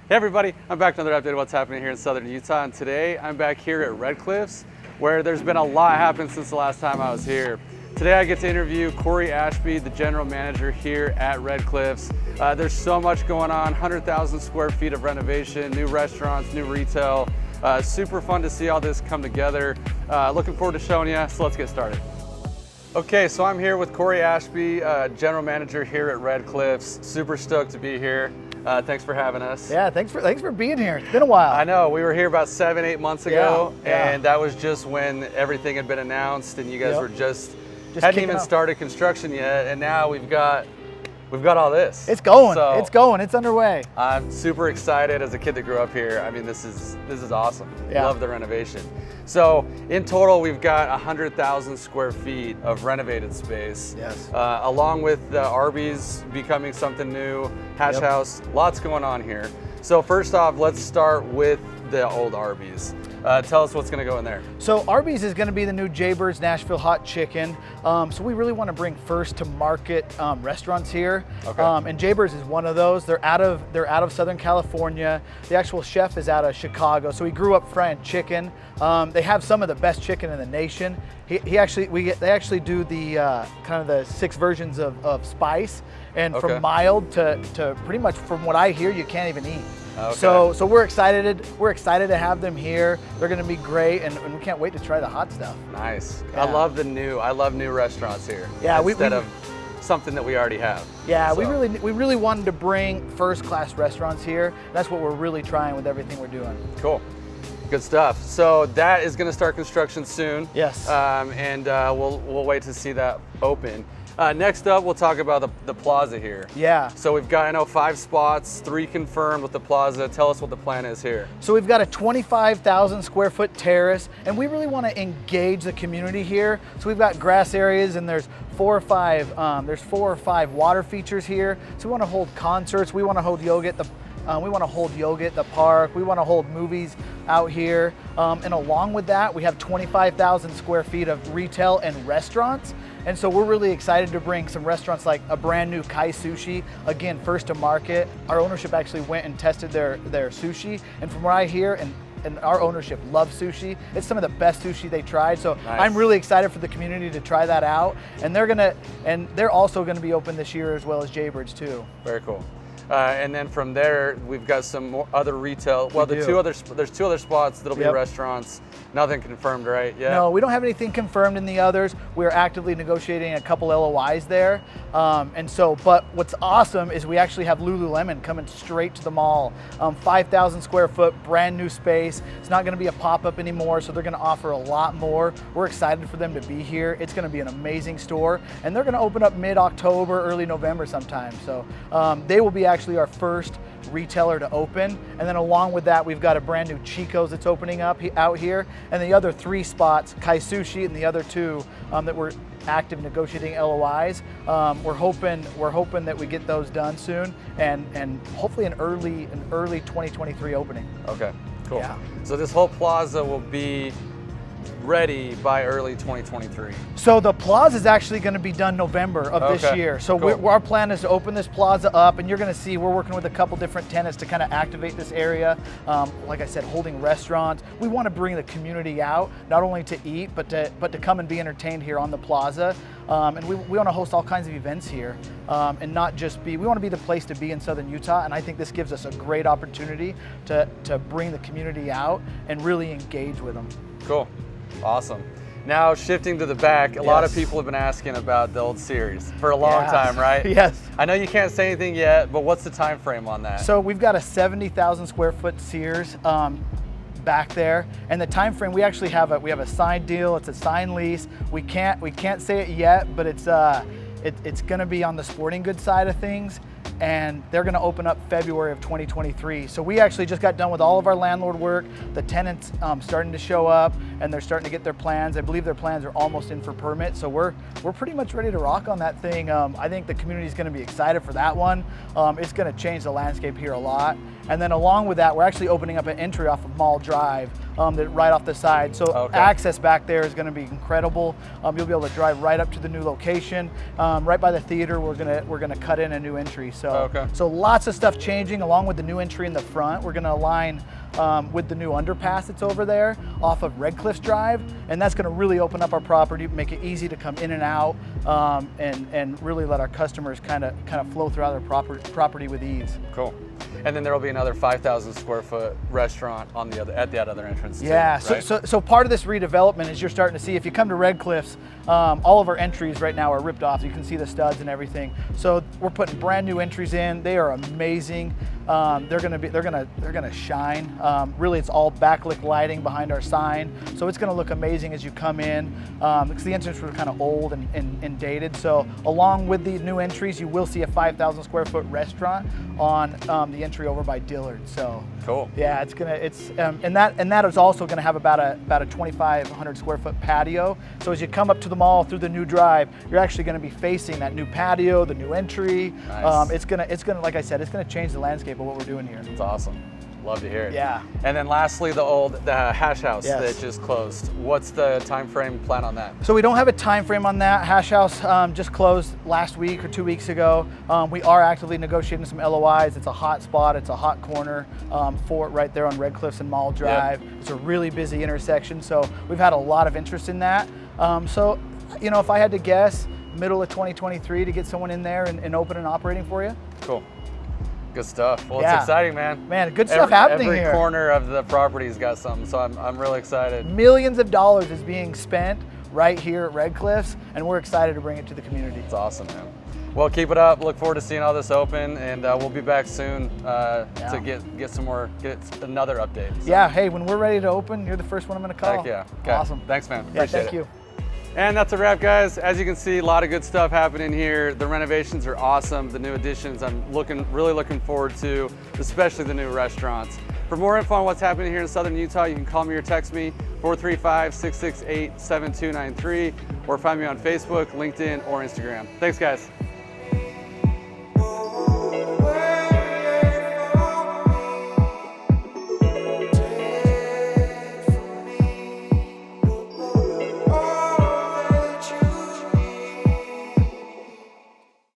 Hey everybody, I'm back with another update of what's happening here in Southern Utah, and today I'm back here at Red Cliffs, where there's been a lot happened since the last time I was here. Today I get to interview Cory Ashby, the general manager here at Red Cliffs. There's so much going on, 100,000 square feet of renovation, new restaurants, new retail. Super fun to see all this come together. Looking forward to showing you, so let's get started. Okay, so I'm here with Cory Ashby, general manager here at Red Cliffs. Super stoked to be here. Thanks for having us. Yeah, thanks for being here. It's been a while. I know, we were here about 7-8 months ago, yeah. and that was just when everything had been announced and you guys were just hadn't even off. started construction yet, and now we've got all this. It's going. So, it's going. It's underway. I'm super excited as a kid that grew up here. I mean, this is awesome. Yeah. Love the renovation. So in total, we've got 100,000 square feet of renovated space. Yes. Along with the Arbys becoming something new, Hash Yep. House, lots going on here. So first off, let's start with the old Arbys. Tell us what's going to go in there. So Arbys is going to be the new Jaybirds Nashville hot chicken. So we really want to bring first to market restaurants here. Okay. And Jaybirds is one of those. They're out of Southern California. The actual chef is out of Chicago. So he grew up frying chicken. They have some of the best chicken in the nation. They actually do the kind of the 6 versions of spice, and Okay. from mild to pretty much, from what I hear, you can't even eat. Okay. So we're excited. We're excited to have them here. They're going to be great, and we can't wait to try the hot stuff. Nice. Yeah. I love new restaurants here. Yeah, instead of something that we already have. Yeah, So, we really wanted to bring first-class restaurants here. That's what we're really trying with everything we're doing. cool. Good stuff. So that is going to start construction soon. Yes. And we'll wait to see that open. Next up, we'll talk about the plaza here. Yeah. So we've got, I know, 5 spots, 3 confirmed with the plaza. Tell us what the plan is here. So we've got a 25,000 square foot terrace, and we really want to engage the community here. So we've got grass areas, and there's 4 or 5 water features here. So we want to hold concerts. We want to hold yoga at the park. We want to hold movies out here. And along with that, we have 25,000 square feet of retail and restaurants. And so we're really excited to bring some restaurants like a brand new Kai Sushi, again, first to market. Our ownership actually went and tested their sushi. And from what I hear, and our ownership loves sushi. It's some of the best sushi they tried. So Nice. I'm really excited for the community to try that out. And they're also gonna be open this year, as well as Jaybirds too. Very cool. And then from there, we've got some more other retail. Well, there's 2 other spots that'll be Yep. restaurants. Nothing confirmed, right? Yeah. No, we don't have anything confirmed in the others. We're actively negotiating a couple LOIs there. But what's awesome is we actually have Lululemon coming straight to the mall. 5,000 square foot, brand new space. It's not gonna be a pop-up anymore, so they're gonna offer a lot more. We're excited for them to be here. It's gonna be an amazing store, and they're gonna open up mid-October, early November sometime. So they will be actually our first retailer to open. And then along with that, we've got a brand new Chico's that's opening up out here, and the other 3 spots, Kai Sushi, and the other 2 that we're active negotiating LOIs. We're hoping that we get those done soon, and hopefully an early 2023 opening. Okay, cool. Yeah. So this whole plaza will be ready by early 2023. So the plaza is actually going to be done November of this Okay, year. So cool. our plan is to open this plaza up, and you're going to see we're working with a couple different tenants to kind of activate this area. Like I said, holding restaurants. We want to bring the community out, not only to eat, but to come and be entertained here on the plaza. And we want to host all kinds of events here, and not just we want to be the place to be in Southern Utah. And I think this gives us a great opportunity to bring the community out and really engage with them. Cool. Awesome. Now shifting to the back, a lot of Yes. people have been asking about the old Series for a long Yeah. time, right? Yes. I know you can't say anything yet, but what's the time frame on that? So we've got a 70,000 square foot Sears back there, and the time frame, we actually have a signed deal. It's a signed lease. We can't say it yet, but it's going to be on the sporting goods side of things, and they're going to open up February of 2023. So we actually just got done with all of our landlord work. The tenants starting to show up, and they're starting to get their plans. I believe their plans are almost in for permit, so we're pretty much ready to rock on that thing. I think the community is going to be excited for that one. It's going to change the landscape here a lot. And then along with that, we're actually opening up an entry off of Mall Drive. right off the side. So Okay. access back there is going to be incredible. You'll be able to drive right up to the new location, right by the theater. We're gonna cut in a new entry. So Okay. so lots of stuff changing along with the new entry in the front. We're going to align with the new underpass that's over there off of Red Cliffs Drive, and that's going to really open up our property, make it easy to come in and out, and really let our customers kind of flow throughout their property with ease. Cool. And then there will be another 5,000 square foot restaurant on at the other entrance. Yeah, too, right? so part of this redevelopment is you're starting to see, if you come to Red Cliffs, all of our entries right now are ripped off. You can see the studs and everything. So we're putting brand new entries in. They are amazing. They're gonna shine. Really, it's all backlit lighting behind our sign, so it's gonna look amazing as you come in. Because the entrance was kind of old and dated. So along with the new entries, you will see a 5,000 square foot restaurant on the entry over by Dillard. So Cool. yeah, and that is also going to have about a 2,500 square foot patio. So as you come up to the mall through the new drive, you're actually going to be facing that new patio, the new entry. Nice. It's gonna, like I said, it's going to change the landscape of what we're doing here. It's awesome. Love to hear it. Yeah. And then lastly, the hash house Yes. that just closed. What's the time frame plan on that? So we don't have a time frame on that. Hash House just closed last week or 2 weeks ago. We are actively negotiating some LOIs. It's a hot spot. It's a hot corner for it right there on Red Cliffs and Mall Drive. Yep. It's a really busy intersection. So we've had a lot of interest in that. So, you know, if I had to guess, middle of 2023 to get someone in there and open and operating for you. Cool. Good stuff. Well, Yeah. it's exciting, man. Man, good stuff happening every here. Every corner of the property's got something, so I'm really excited. Millions of dollars is being spent right here at Red Cliffs, and we're excited to bring it to the community. It's awesome, man. Well, keep it up. Look forward to seeing all this open, and we'll be back soon to get another update. So. Yeah, hey, when we're ready to open, you're the first one I'm going to call. Heck yeah. Okay. Awesome. Thanks, man. Yeah, Appreciate thank it. you. And that's a wrap, guys. As you can see, a lot of good stuff happening here. The renovations are awesome. The new additions I'm really looking forward to, especially the new restaurants. For more info on what's happening here in Southern Utah, you can call me or text me, 435-668-7293, or find me on Facebook, LinkedIn, or Instagram. Thanks, guys.